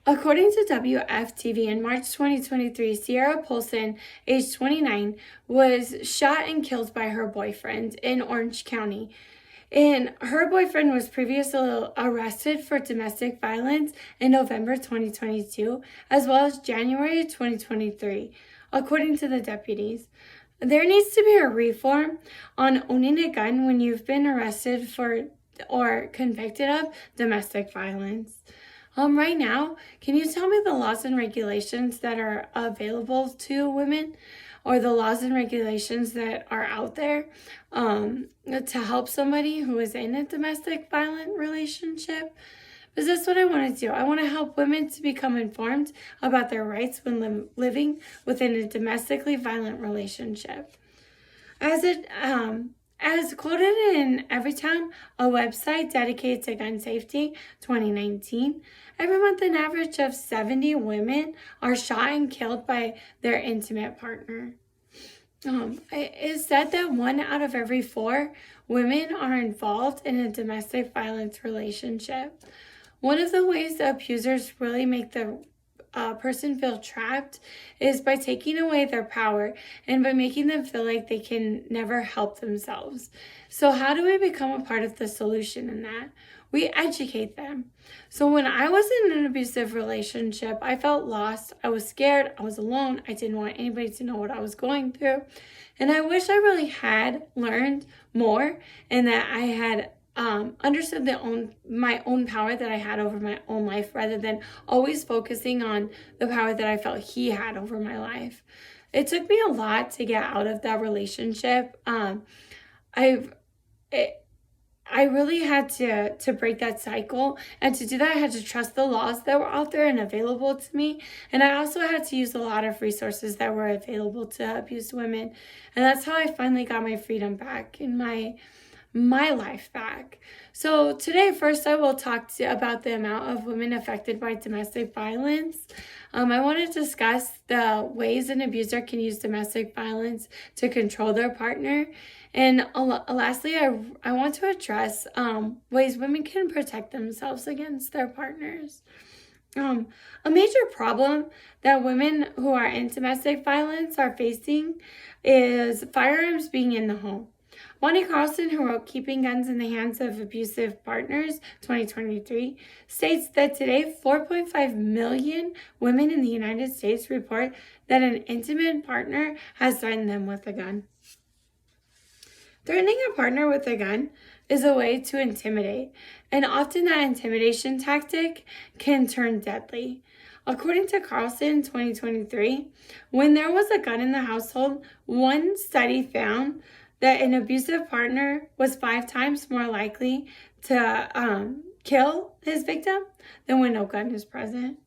According to WFTV, in March 2023, Sierra Polson, age 29, was shot and killed by her boyfriend in Orange County. And her boyfriend was previously arrested for domestic violence in November 2022, as well as January 2023, according to the deputies. There needs to be a reform on owning a gun when you've been arrested for or convicted of domestic violence. Right now, can you tell me the laws and regulations that are available to women, or the laws and regulations that are out there to help somebody who is in a domestic violent relationship? Because that's what I want to do. I want to help women to become informed about their rights when living within a domestically violent relationship. As quoted in Everytown, a website dedicated to gun safety, 2019, every month an average of 70 women are shot and killed by their intimate partner. It is said that 1 out of every 4 women are involved in a domestic violence relationship. One of the ways the abusers really make the person feel trapped is by taking away their power and by making them feel like they can never help themselves. So how do we become a part of the solution in that? We educate them. So when I was in an abusive relationship, I felt lost. I was scared. I was alone. I didn't want anybody to know what I was going through. And I wish I really had learned more and that I had understood my own power that I had over my own life, rather than always focusing on the power that I felt he had over my life. It took me a lot to get out of that relationship. I really had to break that cycle, and to do that I had to trust the laws that were out there and available to me, and I also had to use a lot of resources that were available to abused women, and that's how I finally got my freedom back in my life back. So today, first, I will talk about the amount of women affected by domestic violence. I want to discuss the ways an abuser can use domestic violence to control their partner. And lastly, I want to address ways women can protect themselves against their partners. A major problem that women who are in domestic violence are facing is firearms being in the home. Bonnie Carlson, who wrote Keeping Guns in the Hands of Abusive Partners, 2023, states that today 4.5 million women in the United States report that an intimate partner has threatened them with a gun. Threatening a partner with a gun is a way to intimidate, and often that intimidation tactic can turn deadly. According to Carlson, 2023, when there was a gun in the household, one study found that an abusive partner was 5 times more likely to kill his victim than when no gun is present.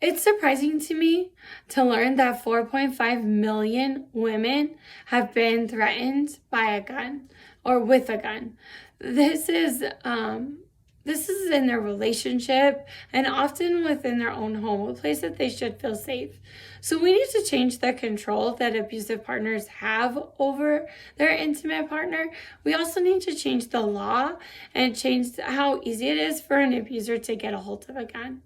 It's surprising to me to learn that 4.5 million women have been threatened by a gun or with a gun. This is in their relationship and often within their own home, a place that they should feel safe. So we need to change the control that abusive partners have over their intimate partner. We also need to change the law and change how easy it is for an abuser to get a hold of a gun.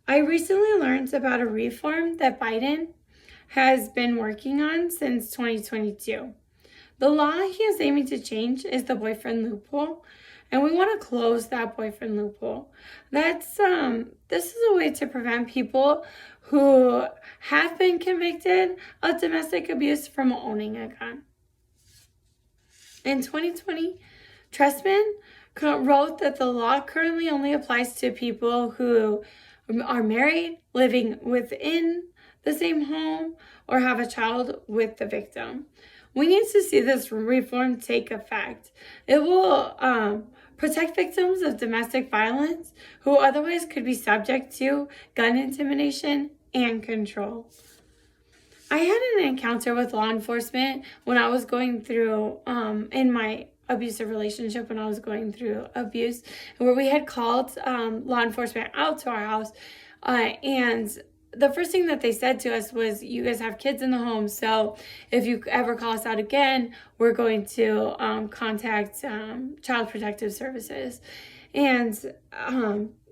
I recently learned about a reform that Biden has been working on since 2022. The law he is aiming to change is the boyfriend loophole, and we want to close that boyfriend loophole. This is a way to prevent people who have been convicted of domestic abuse from owning a gun. In 2020, Trestman wrote that the law currently only applies to people who are married, living within the same home, or have a child with the victim. We need to see this reform take effect. It will protect victims of domestic violence who otherwise could be subject to gun intimidation and control. I had an encounter with law enforcement when I was going through, in my abusive relationship, when I was going through abuse, where we had called law enforcement out to our house, and the first thing that they said to us was, you guys have kids in the home, so if you ever call us out again, we're going to contact Child Protective Services. And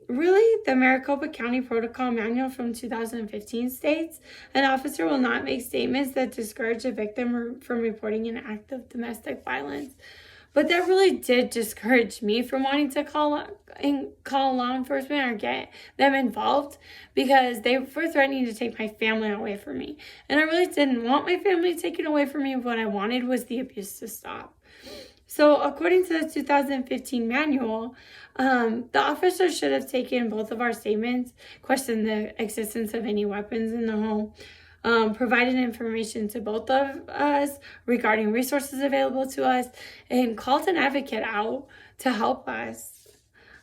Really, the Maricopa County Protocol Manual from 2015 states an officer will not make statements that discourage a victim from reporting an act of domestic violence. But that really did discourage me from wanting to call law enforcement or get them involved, because they were threatening to take my family away from me. And I really didn't want my family taken away from me. What I wanted was the abuse to stop. So according to the 2015 manual, the officer should have taken both of our statements, questioned the existence of any weapons in the home, provided information to both of us regarding resources available to us, and called an advocate out to help us.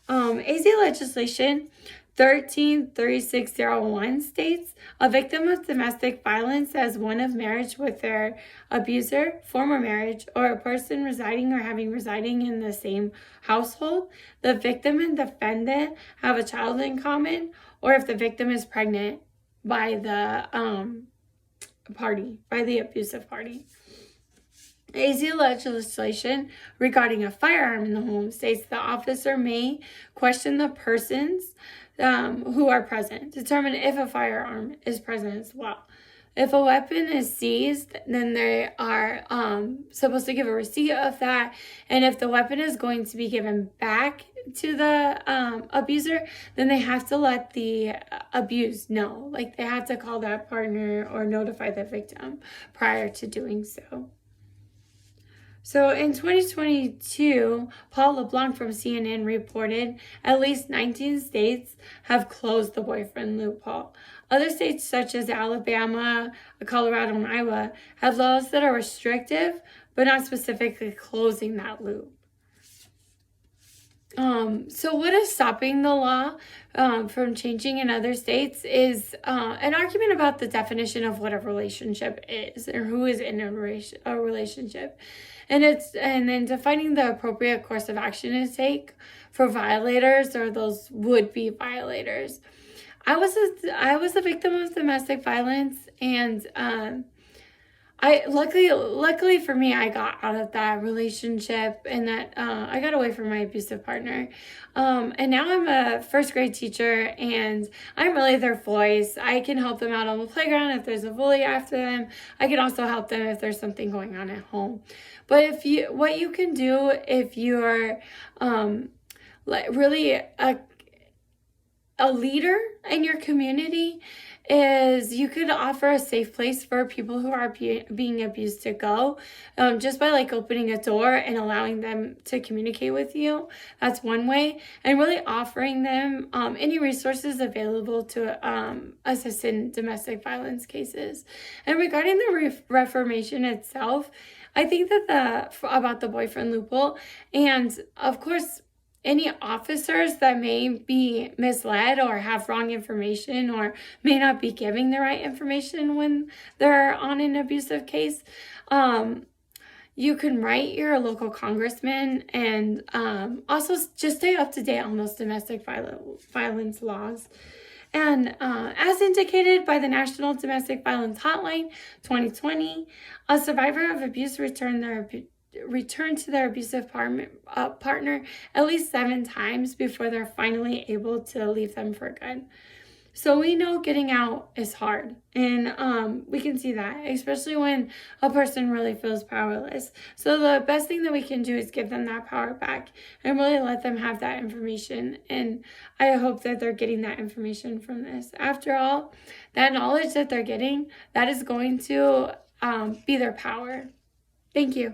AZ legislation 133601 states a victim of domestic violence as one of marriage with their abuser, former marriage, or a person residing or having residing in the same household. The victim and defendant have a child in common, or if the victim is pregnant by the abusive party. AZ legislation regarding a firearm in the home states the officer may question the persons who are present, determine if a firearm is present as well. If a weapon is seized, then they are supposed to give a receipt of that. And if the weapon is going to be given back to the abuser, then they have to let the abused know. Like, they have to call that partner or notify the victim prior to doing so. So in 2022, Paul LeBlanc from CNN reported at least 19 states have closed the boyfriend loophole. Other states such as Alabama, Colorado, and Iowa have laws that are restrictive, but not specifically closing that loop. So what is stopping the law from changing in other states is an argument about the definition of what a relationship is or who is in a relationship. And then defining the appropriate course of action to take for violators or those would-be violators. I was a victim of domestic violence, and I luckily for me, I got out of that relationship, and that I got away from my abusive partner. And now I'm a first grade teacher, and I'm really their voice. I can help them out on the playground if there's a bully after them. I can also help them if there's something going on at home. But what you can do if you're really a leader in your community is you could offer a safe place for people who are being abused to go, just by opening a door and allowing them to communicate with you. That's one way. And really offering them any resources available to assist in domestic violence cases. And regarding the reformation itself, I think that about the boyfriend loophole, and of course, any officers that may be misled or have wrong information or may not be giving the right information when they're on an abusive case, you can write your local congressman, and also just stay up to date on those domestic violence laws. And as indicated by the National Domestic Violence Hotline 2020, a survivor of abuse returned to their abusive partner at least 7 times before they're finally able to leave them for good. So we know getting out is hard, and we can see that, especially when a person really feels powerless. So the best thing that we can do is give them that power back and really let them have that information. And I hope that they're getting that information from this. After all, that knowledge that they're getting, that is going to be their power. Thank you.